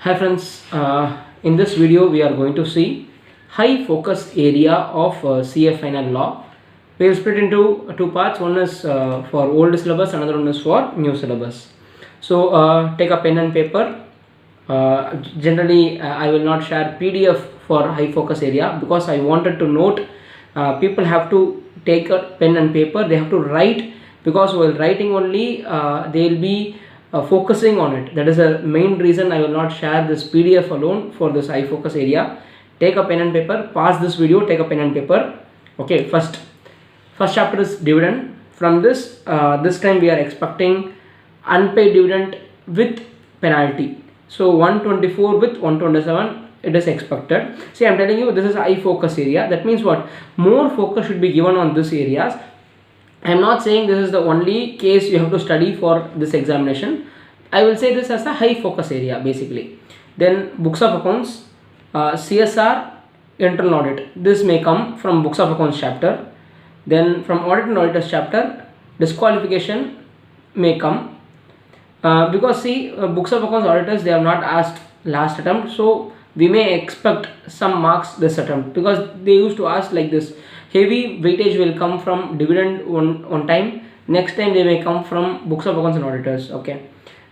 Hi friends, in this video we are going to see high focus area of CA final law. We will split into two parts. One is for old syllabus, another one is for new syllabus. So take a pen and paper. Generally I will not share PDF for high focus area because I wanted to note people have to take a pen and paper, they have to write, because while writing only they will be focusing on it. That is the main reason I will not share this PDF alone for this high focus area. Take a pen and paper, pause this video, take a pen and paper. Okay, first chapter is dividend. From this this time we are expecting unpaid dividend with penalty. So 124 with 127 it is expected. See, I am telling you this is high focus area. That means what? More focus should be given on this areas. I am not saying this is the only case you have to study for this examination. I will say this as a high focus area basically. Then books of accounts, CSR, internal audit. This may come from books of accounts chapter. Then from audit and auditors chapter, disqualification may come. Because see, books of accounts auditors, they have not asked last attempt, so we may expect some marks this attempt, because they used to ask like this. Heavy weightage will come from dividend one time, next time they may come from books of accounts and auditors. Okay,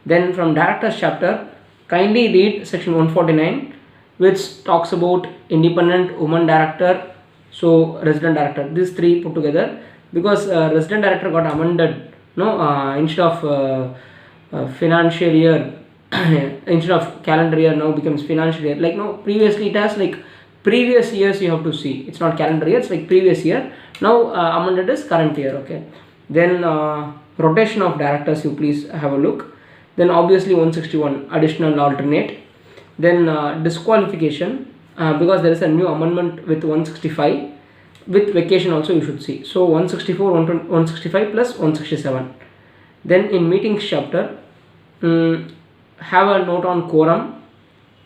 then from directors chapter, kindly read section 149, which talks about independent woman director, so resident director, these three put together, because resident director got amended, instead of financial year instead of calendar year, now becomes financial year. Like previously it has like previous years you have to see, it's not calendar year, it's like previous year. Now amended is current year. Okay, then rotation of directors, you please have a look. Then obviously 161 additional alternate. Then disqualification, because there is a new amendment with 165 with vacation also you should see. So 164, 165 plus 167. Then in meetings chapter, have a note on quorum.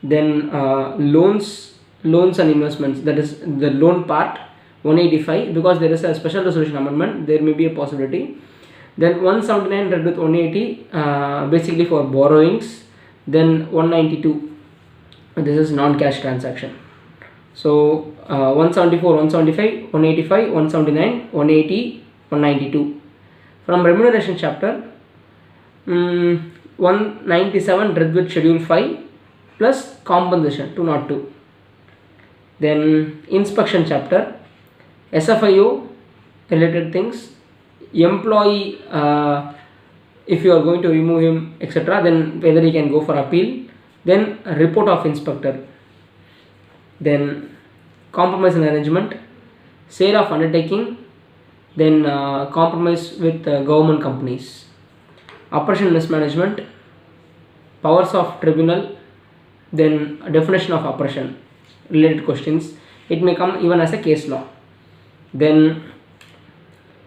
Then loans and investments, that is the loan part, 185, because there is a special resolution amendment, there may be a possibility. Then 179 read with 180, basically for borrowings. Then 192, this is non-cash transaction. So 174, 175, 185, 179, 180, 192. From remuneration chapter, 197 read with schedule 5 plus compensation 202. Then inspection chapter, SFIO related things, employee, if you are going to remove him, etc., then whether he can go for appeal. Then report of inspector. Then compromise and arrangement, sale of undertaking. Then compromise with government companies, operation mismanagement, powers of tribunal. Then definition of operation related questions, it may come even as a case law. Then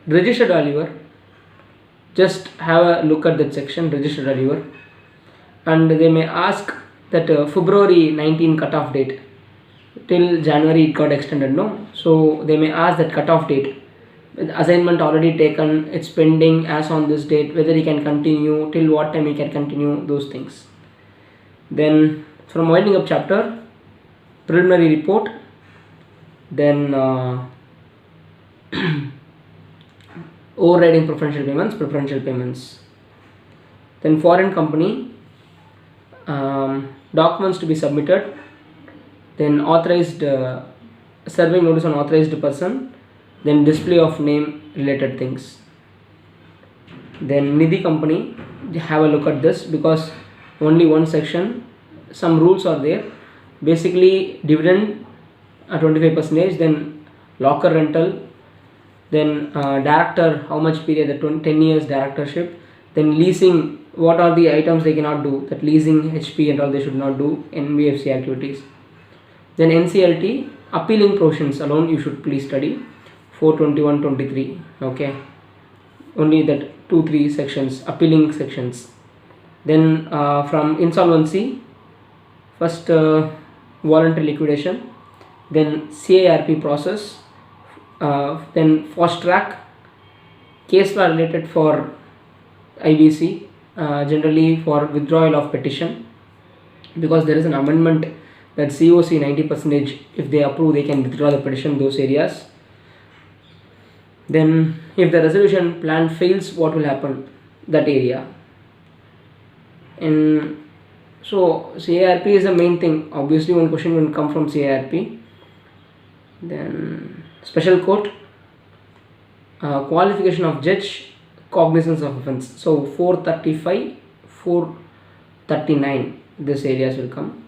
registered valuer, just have a look at that section, registered valuer, and they may ask that February 19 cutoff date, till January it got extended, no? So they may ask that cutoff date, assignment already taken, it's pending as on this date, whether he can continue, till what time he can continue, those things. Then from winding up chapter, preliminary report. Then overriding preferential payments. Then foreign company, documents to be submitted. Then authorized, serving notice on authorized person. Then display of name related things. Then Nidhi company, have a look at this, because only one section, some rules are there. Basically dividend 25%, then locker rental, then director, how much period, the 10 years directorship. Then leasing, what are the items they cannot do, that leasing, HP and all they should not do, NBFC activities. Then NCLT, appealing provisions alone you should please study, 421, 23. Okay, only that 2-3 sections, appealing sections. Then from insolvency, first voluntary liquidation, then CARP process, then fast track, case law related for IBC, generally for withdrawal of petition. because there is an amendment that COC 90%, if they approve, they can withdraw the petition those areas. Then if the resolution plan fails, what will happen that area? And so CARP is the main thing. Obviously one question will come from CARP. Then special court, qualification of judge, cognizance of offence. So 435, 439, this areas will come.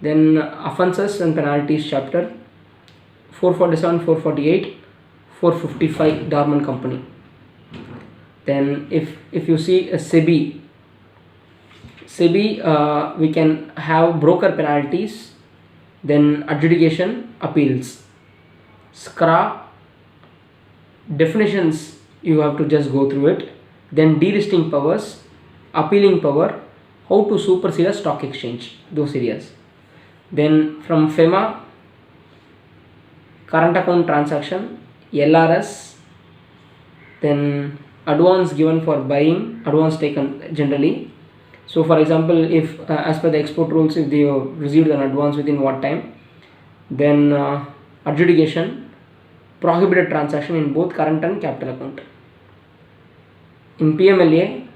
Then offences and penalties chapter, 447, 448, 455, dormant company. Then if you see a SEBI, we can have broker penalties, then adjudication, appeals. SCRA, definitions you have to just go through it. Then delisting powers, appealing power, how to supersede a stock exchange, those areas. Then from FEMA, current account transaction, LRS, then advance given for buying, advance taken generally. So for example, if as per the export rules, if they received an advance within what time. Then adjudication, prohibited transaction in both current and capital account. In PMLA,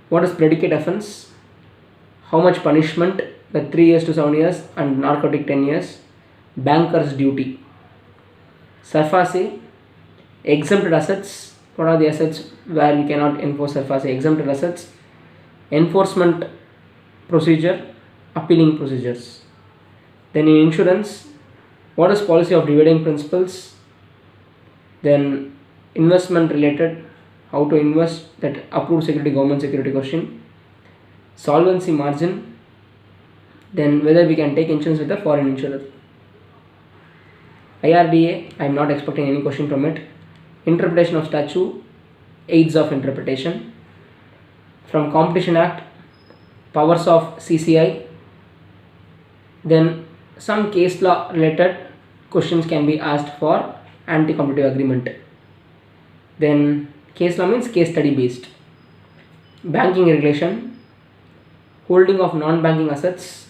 what is predicate offence, how much punishment, the 3 years to 7 years and narcotic 10 years, banker's duty. SURFACE, exempted assets, what are the assets where you cannot enforce SURFACE, exempted assets, enforcement procedure, appealing procedures. Then in insurance, what is policy of dividend principles, then investment related, how to invest, that approved security, government security question, solvency margin, then whether we can take insurance with a foreign insurer. IRDA, I am not expecting any question from it. Interpretation of statute, aids of interpretation. From Competition Act, powers of CCI. Then some case law related questions can be asked for anti-competitive agreement. Then case law means case study based. Banking regulation, holding of non-banking assets,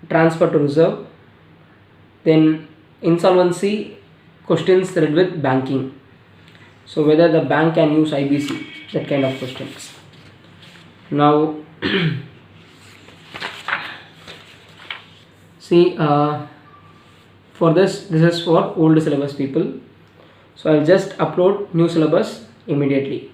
transfer to reserve. Then insolvency questions related with banking. So whether the bank can use IBC, that kind of questions. Now see, for this is for old syllabus people. So I will just upload new syllabus immediately.